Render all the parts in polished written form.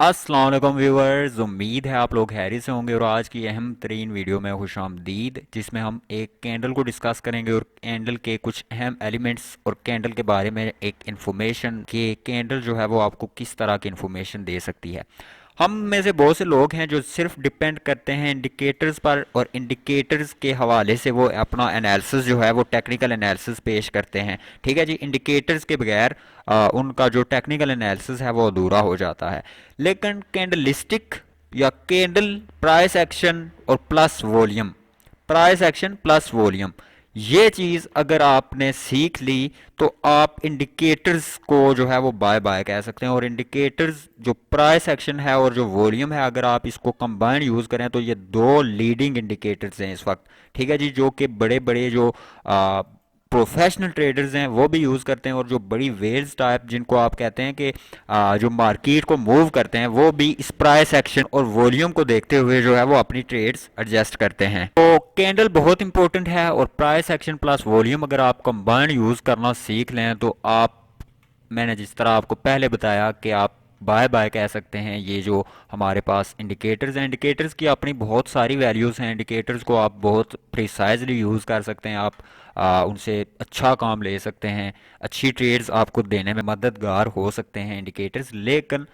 अस्सलाम वालेकुम व्यूअर्स, उम्मीद है आप लोग हैरी से होंगे। और आज की अहम तरीन वीडियो में खुशामदीद, जिसमें हम एक कैंडल को डिस्कस करेंगे और कैंडल के कुछ अहम एलिमेंट्स और कैंडल के बारे में एक इन्फॉर्मेशन कि कैंडल जो है वो आपको किस तरह की इन्फॉर्मेशन दे सकती है। हम में से बहुत से लोग हैं जो सिर्फ डिपेंड करते हैं इंडिकेटर्स पर, और इंडिकेटर्स के हवाले से वो अपना एनालिसिस जो है वो टेक्निकल एनालिसिस पेश करते हैं। ठीक है जी, इंडिकेटर्स के बगैर उनका जो टेक्निकल एनालिसिस है वो अधूरा हो जाता है। लेकिन कैंडलिस्टिक या कैंडल प्राइस एक्शन और plus volume, price action plus volume, ये चीज़ अगर आपने सीख ली तो आप इंडिकेटर्स को जो है वो बाय बाय कह सकते हैं। और इंडिकेटर्स जो प्राइस एक्शन है और जो वॉल्यूम है, अगर आप इसको कंबाइंड यूज़ करें तो ये दो लीडिंग इंडिकेटर्स हैं इस वक्त। ठीक है जी, जो कि बड़े बड़े जो प्रोफेशनल ट्रेडर्स हैं वो भी यूज़ करते हैं, और जो बड़ी वेल्स टाइप जिनको आप कहते हैं कि जो मार्केट को मूव करते हैं, वो भी इस प्राइस एक्शन और वॉल्यूम को देखते हुए जो है वो अपनी ट्रेड्स एडजस्ट करते हैं। तो कैंडल बहुत इंपॉर्टेंट है, और प्राइस एक्शन प्लस वॉल्यूम अगर आप कंबाइंड यूज़ करना सीख लें तो आप, मैंने जिस तरह आपको पहले बताया कि आप बाय बाय कह सकते हैं ये जो हमारे पास इंडिकेटर्स हैं। इंडिकेटर्स की अपनी बहुत सारी वैल्यूज़ हैं। इंडिकेटर्स को आप बहुत प्रिसाइजली यूज़ कर सकते हैं। आप उनसे अच्छा काम ले सकते हैं, अच्छी ट्रेड्स आपको देने में मददगार हो सकते हैं इंडिकेटर्स। लेकिन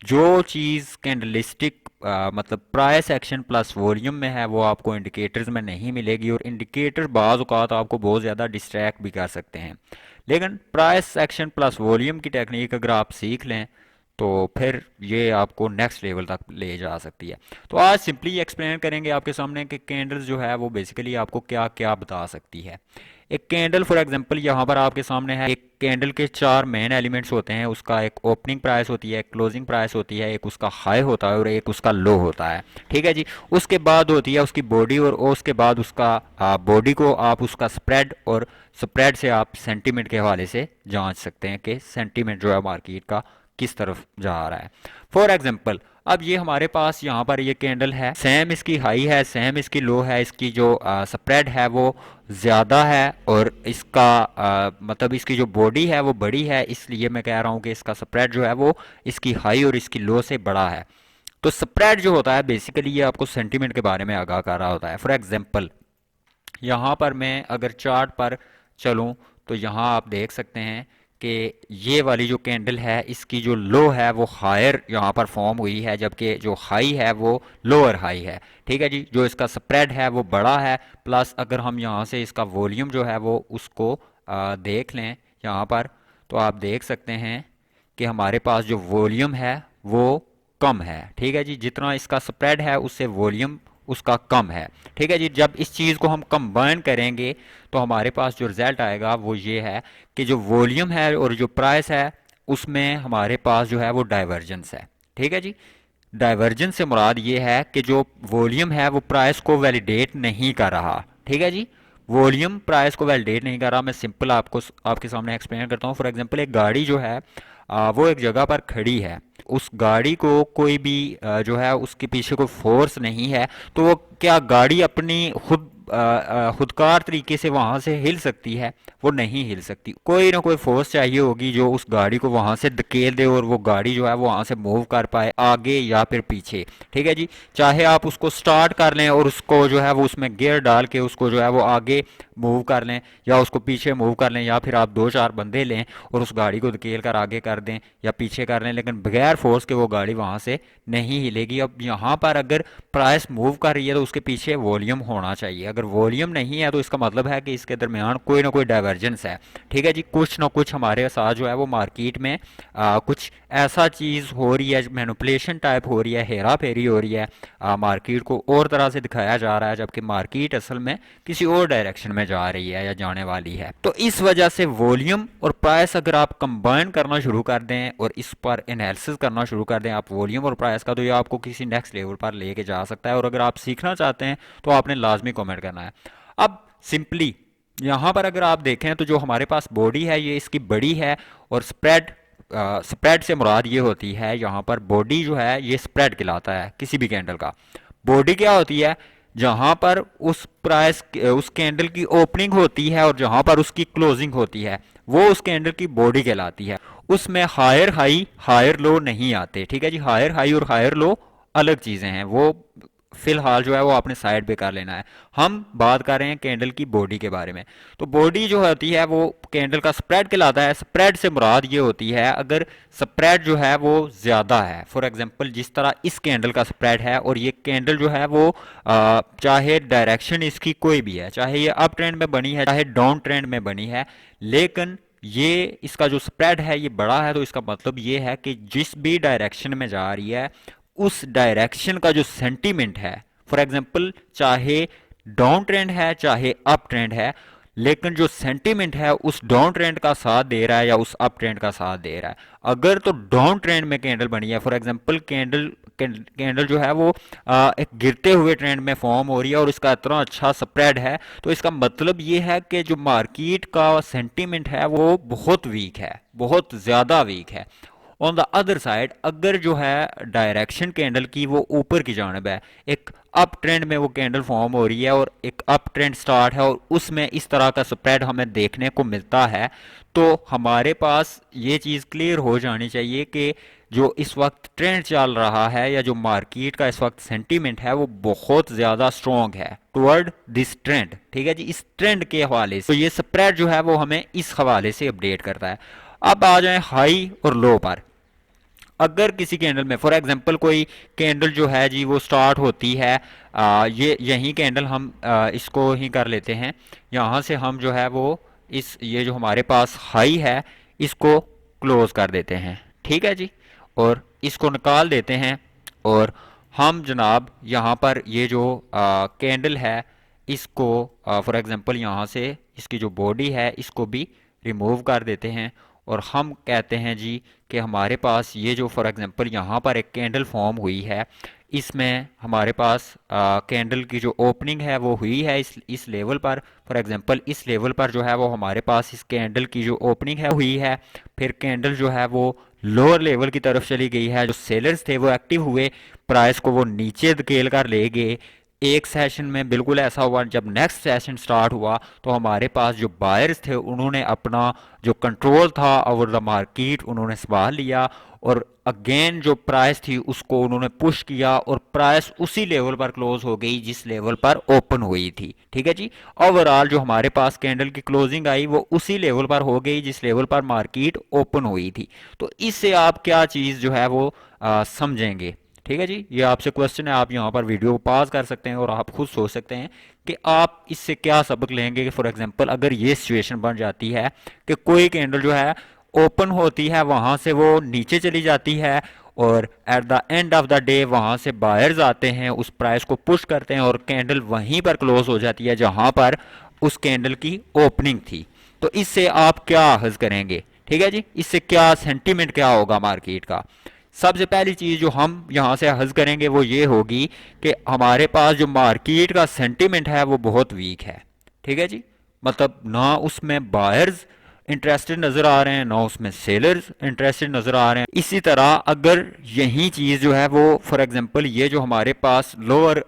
जो चीज़ कैंडलिस्टिक मतलब प्राइस एक्शन प्लस वॉल्यूम में है वो आपको इंडिकेटर्स में नहीं मिलेगी, और इंडिकेटर बाज़ औक़ात आपको बहुत ज़्यादा डिस्ट्रैक्ट भी कर सकते हैं। लेकिन प्राइस एक्शन प्लस वॉल्यूम की टेक्निक अगर आप सीख लें तो फिर ये आपको नेक्स्ट लेवल तक ले जा सकती है। तो आज सिंपली एक्सप्लेन करेंगे आपके सामने कि कैंडल्स जो है वो बेसिकली आपको क्या क्या बता सकती है। एक कैंडल फॉर एग्जांपल यहाँ पर आपके सामने है। एक कैंडल के चार मेन एलिमेंट्स होते हैं। उसका एक ओपनिंग प्राइस होती है, एक क्लोजिंग प्राइस होती है, एक उसका हाई होता है और एक उसका लो होता है। ठीक है जी, उसके बाद होती है उसकी बॉडी, और उसके बाद उसका बॉडी को आप उसका स्प्रेड, और स्प्रेड से आप सेंटीमेंट के हवाले से जांच सकते हैं कि सेंटीमेंट जो है मार्केट का किस तरफ जा रहा है। फॉर एग्जाम्पल, अब ये हमारे पास यहाँ पर ये कैंडल है, सेम इसकी हाई है, सेम इसकी लो है, इसकी जो स्प्रेड है वो ज़्यादा है, और इसका मतलब इसकी जो बॉडी है वो बड़ी है, इसलिए मैं कह रहा हूँ कि इसका स्प्रेड जो है वो इसकी हाई और इसकी लो से बड़ा है। तो स्प्रेड जो होता है बेसिकली ये आपको सेंटीमेंट के बारे में आगाह कर रहा होता है। फॉर एग्जाम्पल, यहाँ पर मैं अगर चार्ट पर चलूँ तो यहाँ आप देख सकते हैं कि ये वाली जो कैंडल है इसकी जो लो है वो हायर यहाँ पर फॉर्म हुई है, जबकि जो हाई है वो लोअर हाई है। ठीक है जी, जो इसका स्प्रेड है वो बड़ा है। प्लस अगर हम यहाँ से इसका वॉल्यूम जो है वो उसको देख लें यहाँ पर, तो आप देख सकते हैं कि हमारे पास जो वॉल्यूम है वो कम है। ठीक है जी, जितना इसका स्प्रेड है उससे वॉल्यूम उसका कम है। ठीक है जी, जब इस चीज़ को हम कंबाइन करेंगे तो हमारे पास जो रिजल्ट आएगा वो ये है कि जो वॉल्यूम है और जो प्राइस है उसमें हमारे पास जो है वो डाइवर्जेंस है। ठीक है जी, डाइवर्जेंस से मुराद ये है कि जो वॉल्यूम है वो प्राइस को वैलिडेट नहीं कर रहा। ठीक है जी, वॉल्यूम प्राइस को वैलिडेट नहीं कर रहा। मैं सिंपल आपको आपके सामने एक्सप्लेन करता हूँ। फॉर एग्जांपल, एक गाड़ी जो है वो एक जगह पर खड़ी है। उस गाड़ी को कोई भी जो है उसके पीछे कोई फोर्स नहीं है, तो वो क्या गाड़ी अपनी खुदकार तरीके से वहां से हिल सकती है? वो नहीं हिल सकती। कोई ना कोई फोर्स चाहिए होगी जो उस गाड़ी को वहां से धकेल दे और वो गाड़ी जो है वो वहां से मूव कर पाए आगे या फिर पीछे। ठीक है जी, चाहे आप उसको स्टार्ट कर लें और उसको जो है वो उसमें गियर डाल के उसको जो है वो आगे मूव कर लें, या उसको पीछे मूव कर लें, या फिर आप दो चार बंदे लें और उस गाड़ी को धकेल कर आगे कर दें या पीछे कर लें, लेकिन बगैर फोर्स के वो गाड़ी वहां से नहीं हिलेगी। अब यहाँ पर अगर प्राइस मूव कर रही है तो उसके पीछे वॉल्यूम होना चाहिए। अगर वॉल्यूम नहीं है तो इसका मतलब है कि इसके दरमियान कोई ना कोई डाइवर्जेंस है। ठीक है जी, कुछ ना कुछ हमारे साथ जो है वो मार्केट में कुछ ऐसा चीज़ हो रही है, मैनिपुलेशन टाइप हो रही है, हेरा फेरी हो रही है, मार्केट को और तरह से दिखाया जा रहा है, जबकि मार्केट असल में किसी और डायरेक्शन में जा रही है या जाने वाली है। तो इस वजह से वॉल्यूम और प्राइस अगर आप कंबाइन करना शुरू कर दें और इस पर एनालिसिस करना शुरू कर दें आप वॉल्यूम और प्राइस का, तो ये आपको किसी नेक्स्ट लेवल पर लेके जा सकता है। और अगर आप सीखना चाहते हैं तो आपने लाजमी कमेंट करना है। अब सिंपली यहाँ पर अगर आप देखें तो जो हमारे पास बॉडी है ये इसकी बड़ी है, और स्प्रेड, स्प्रेड से मुराद ये होती है यहाँ पर बॉडी जो है ये स्प्रेड कहलाता है किसी भी कैंडल का। बॉडी क्या होती है? जहां पर उस प्राइस उस कैंडल की ओपनिंग होती है और जहां पर उसकी क्लोजिंग होती है, वो उस कैंडल की बॉडी कहलाती है। उसमें हायर हाई हायर लो नहीं आते, ठीक है जी। हायर हाई और हायर लो अलग चीजें हैं, वो फिलहाल जो है वो आपने साइड पे कर लेना है। हम बात कर रहे हैं कैंडल की बॉडी के बारे में। तो बॉडी जो होती है वो कैंडल का स्प्रेड कहलाता है। स्प्रेड से मुराद ये होती है अगर स्प्रेड जो है वो ज़्यादा है, फॉर एग्जांपल जिस तरह इस कैंडल का स्प्रेड है और ये कैंडल जो है वो चाहे डायरेक्शन इसकी कोई भी है, चाहे ये अप ट्रेंड में बनी है चाहे डाउन ट्रेंड में बनी है, लेकिन ये इसका जो स्प्रेड है ये बड़ा है, तो इसका मतलब ये है कि जिस भी डायरेक्शन में जा रही है उस डायरेक्शन का जो सेंटीमेंट है, फॉर एग्जांपल चाहे डाउन ट्रेंड है चाहे अप ट्रेंड है, लेकिन जो सेंटीमेंट है उस डाउन ट्रेंड का साथ दे रहा है या उस अप ट्रेंड का साथ दे रहा है। अगर तो डाउन ट्रेंड में कैंडल बनी है, फॉर एग्जांपल कैंडल कैंडल जो है वो एक गिरते हुए ट्रेंड में फॉर्म हो रही है और इसका इतना अच्छा स्प्रेड है, तो इसका मतलब ये है कि जो मार्केट का सेंटीमेंट है वो बहुत वीक है, बहुत ज़्यादा वीक है। ऑन द अदर साइड अगर जो है डायरेक्शन कैंडल की वो ऊपर की जानब है, एक अप ट्रेंड में वो कैंडल फॉर्म हो रही है और एक अप ट्रेंड स्टार्ट है और उसमें इस तरह का स्प्रेड हमें देखने को मिलता है, तो हमारे पास ये चीज़ क्लियर हो जानी चाहिए कि जो इस वक्त ट्रेंड चल रहा है या जो मार्केट का इस वक्त सेंटीमेंट है वो बहुत ज़्यादा स्ट्रॉन्ग है टुवर्ड दिस ट्रेंड, ठीक है जी। इस ट्रेंड के हवाले से तो ये स्प्रेड जो है वो हमें इस हवाले से अपडेट करता है। अब आ जाए हाई और लो पर। अगर किसी कैंडल में फॉर एग्जांपल कोई कैंडल जो है जी वो स्टार्ट होती है, ये यही कैंडल हम इसको ही कर लेते हैं। यहाँ से हम जो है वो इस ये जो हमारे पास हाई है इसको क्लोज कर देते हैं, ठीक है जी, और इसको निकाल देते हैं। और हम जनाब यहाँ पर ये जो कैंडल है इसको फॉर एग्जांपल यहाँ से इसकी जो बॉडी है इसको भी रिमूव कर देते हैं और हम कहते हैं जी कि हमारे पास ये जो फॉर एग्जांपल यहाँ पर एक कैंडल फॉर्म हुई है, इसमें हमारे पास कैंडल की जो ओपनिंग है वो हुई है इस लेवल पर। फॉर एग्जांपल इस लेवल पर जो है वो हमारे पास इस कैंडल की जो ओपनिंग है हुई है, फिर कैंडल जो है वो लोअर लेवल की तरफ चली गई है। जो सेलर्स थे वो एक्टिव हुए, प्राइस को वो नीचे धकेल कर ले गए। एक सेशन में बिल्कुल ऐसा हुआ, जब नेक्स्ट सेशन स्टार्ट हुआ तो हमारे पास जो बायर्स थे उन्होंने अपना जो कंट्रोल था ओवर द मार्केट उन्होंने संभाल लिया और अगेन जो प्राइस थी उसको उन्होंने पुश किया और प्राइस उसी लेवल पर क्लोज हो गई जिस लेवल पर ओपन हुई थी, ठीक है जी। ओवरऑल जो हमारे पास कैंडल की क्लोजिंग आई वो उसी लेवल पर हो गई जिस लेवल पर मार्केट ओपन हुई थी। तो इससे आप क्या चीज़ जो है वो समझेंगे, ठीक है जी। ये आपसे क्वेश्चन है, आप यहाँ पर वीडियो को पॉज कर सकते हैं और आप खुद सोच सकते हैं कि आप इससे क्या सबक लेंगे। कि फॉर एग्जांपल अगर ये सिचुएशन बन जाती है कि कोई कैंडल जो है ओपन होती है वहां से वो नीचे चली जाती है और at the end of the day वहां से बायर्स आते हैं, उस प्राइस को पुश करते हैं और कैंडल वहीं पर क्लोज हो जाती है जहां पर उस कैंडल की ओपनिंग थी, तो इससे आप क्या अखज़ करेंगे, ठीक है जी। इससे क्या सेंटीमेंट क्या होगा मार्केट का। सबसे पहली चीज़ जो हम यहाँ से हज करेंगे वो ये होगी कि हमारे पास जो मार्केट का सेंटीमेंट है वो बहुत वीक है, ठीक है जी। मतलब ना उसमें बायर्स इंटरेस्टेड नज़र आ रहे हैं ना उसमें सेलर्स इंटरेस्टेड नज़र आ रहे हैं। इसी तरह अगर यही चीज़ जो है वो फॉर एग्जांपल ये जो हमारे पास लोअर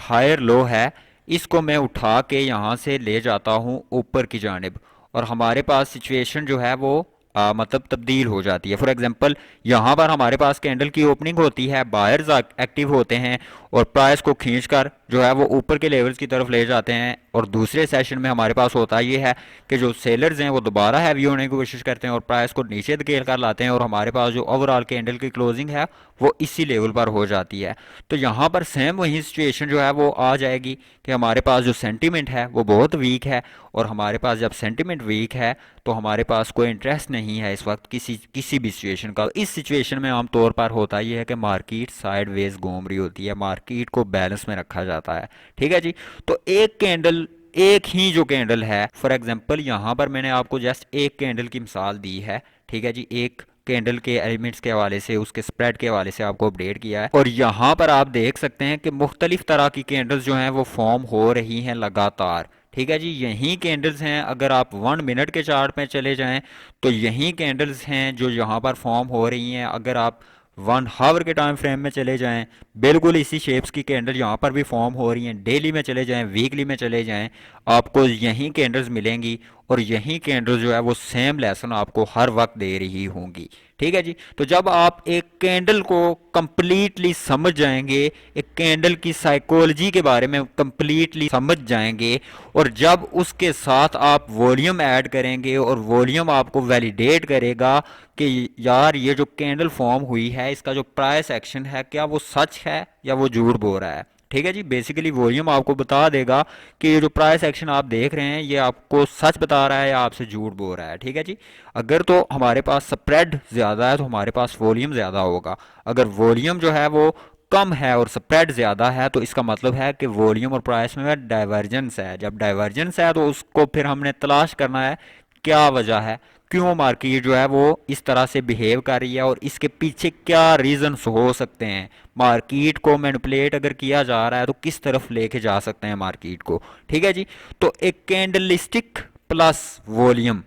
हायर लो है इसको मैं उठा के यहाँ से ले जाता हूँ ऊपर की जानिब और हमारे पास सिचुएशन जो है वो मतलब तब्दील हो जाती है। फॉर एग्जांपल यहाँ पर हमारे पास कैंडल की ओपनिंग होती है, बायर्स एक्टिव होते हैं और प्राइस को खींचकर जो है वो ऊपर के लेवल्स की तरफ ले जाते हैं और दूसरे सेशन में हमारे पास होता ये है कि जो सेलर्स हैं वो दोबारा हैवी होने की कोशिश करते हैं और प्राइस को नीचे धकेल कर लाते हैं और हमारे पास जो ओवरऑल कैंडल की क्लोजिंग है वो इसी लेवल पर हो जाती है। तो यहाँ पर सेम वही सिचुएशन जो है वो आ जाएगी कि हमारे पास जो सेंटीमेंट है वो बहुत वीक है और हमारे पास जब सेंटीमेंट वीक है तो हमारे पास कोई इंटरेस्ट नहीं है इस वक्त किसी भी सिचुएशन का। इस सिचुएशन में आमतौर पर होता यह है कि मार्केट साइडवेज घूम रही होती है, मार्केट को बैलेंस में रखा जाता है, ठीक है जी। तो एक कैंडल एक ही जो कैंडल है फॉर एग्जांपल यहाँ पर मैंने आपको जस्ट एक कैंडल की मिसाल दी है, ठीक है जी। एक कैंडल के एलिमेंट्स के हवाले से उसके स्प्रेड के हवाले से आपको अपडेट किया है और यहाँ पर आप देख सकते हैं कि मुख्तलिफ तरह की कैंडल्स जो हैं वो फॉर्म हो रही हैं लगातार, ठीक है जी। यही कैंडल्स हैं, अगर आप 1 मिनट के चार्ट में चले जाएं तो यही कैंडल्स हैं जो यहाँ पर फॉर्म हो रही हैं। अगर आप वन हावर के टाइम फ्रेम में चले जाएं, बिल्कुल इसी शेप्स की कैंडल यहाँ पर भी फॉर्म हो रही हैं। डेली में चले जाएं, वीकली में चले जाएं, आपको यही कैंडल्स मिलेंगी और यही कैंडल जो है वो सेम लेसन आपको हर वक्त दे रही होंगी। ठीक है जी। तो जब आप एक कैंडल को कंप्लीटली समझ जाएंगे, एक कैंडल की साइकोलॉजी के बारे में कंप्लीटली समझ जाएंगे, और जब उसके साथ आप वॉल्यूम ऐड करेंगे और वॉल्यूम आपको वैलिडेट करेगा कि यार ये जो कैंडल फॉर्म हुई है इसका जो प्राइस एक्शन है क्या वो सच है या वो झूठ बोल रहा है। ठीक है जी। बेसिकली वॉल्यूम आपको बता देगा कि ये जो प्राइस एक्शन आप देख रहे हैं ये आपको सच बता रहा है या आपसे झूठ बोल रहा है। ठीक है जी। अगर तो हमारे पास स्प्रेड ज़्यादा है तो हमारे पास वॉल्यूम ज़्यादा होगा। अगर वॉल्यूम जो है वो कम है और स्प्रेड ज़्यादा है तो इसका मतलब है कि वॉल्यूम और प्राइस में डाइवर्जेंस है। जब डाइवर्जेंस है तो उसको फिर हमने तलाश करना है क्या वजह है, क्यों मार्केट जो है वो इस तरह से बिहेव कर रही है और इसके पीछे क्या रीजंस हो सकते हैं। मार्केट को मैनिपुलेट अगर किया जा रहा है तो किस तरफ लेके जा सकते हैं मार्केट को। ठीक है जी। तो एक कैंडलिस्टिक प्लस वॉल्यूम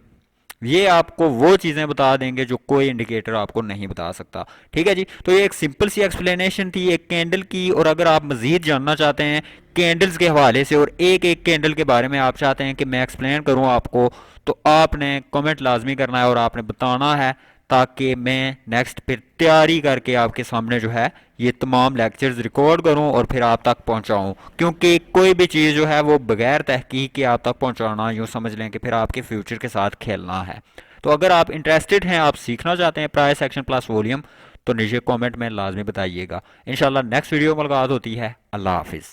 ये आपको वो चीज़ें बता देंगे जो कोई इंडिकेटर आपको नहीं बता सकता। ठीक है जी। तो ये एक सिंपल सी एक्सप्लेनेशन थी एक कैंडल की, और अगर आप मज़ीद जानना चाहते हैं कैंडल्स के हवाले से और एक एक कैंडल के बारे में आप चाहते हैं कि मैं एक्सप्लेन करूं आपको, तो आपने कमेंट लाजमी करना है और आपने बताना है, ताकि मैं नेक्स्ट फिर तैयारी करके आपके सामने जो है ये तमाम लेक्चर्स रिकॉर्ड करूं और फिर आप तक पहुंचाऊं। क्योंकि कोई भी चीज़ जो है वो बगैर तहकीक के आप तक पहुंचाना यूं समझ लें कि फिर आपके फ्यूचर के साथ खेलना है। तो अगर आप इंटरेस्टेड हैं, आप सीखना चाहते हैं प्राइस एक्शन प्लस वॉल्यूम, तो नीचे कमेंट में लाजमी बताइएगा। इंशाल्लाह नेक्स्ट वीडियो मुलाकात होती है। अल्लाह हाफिज़।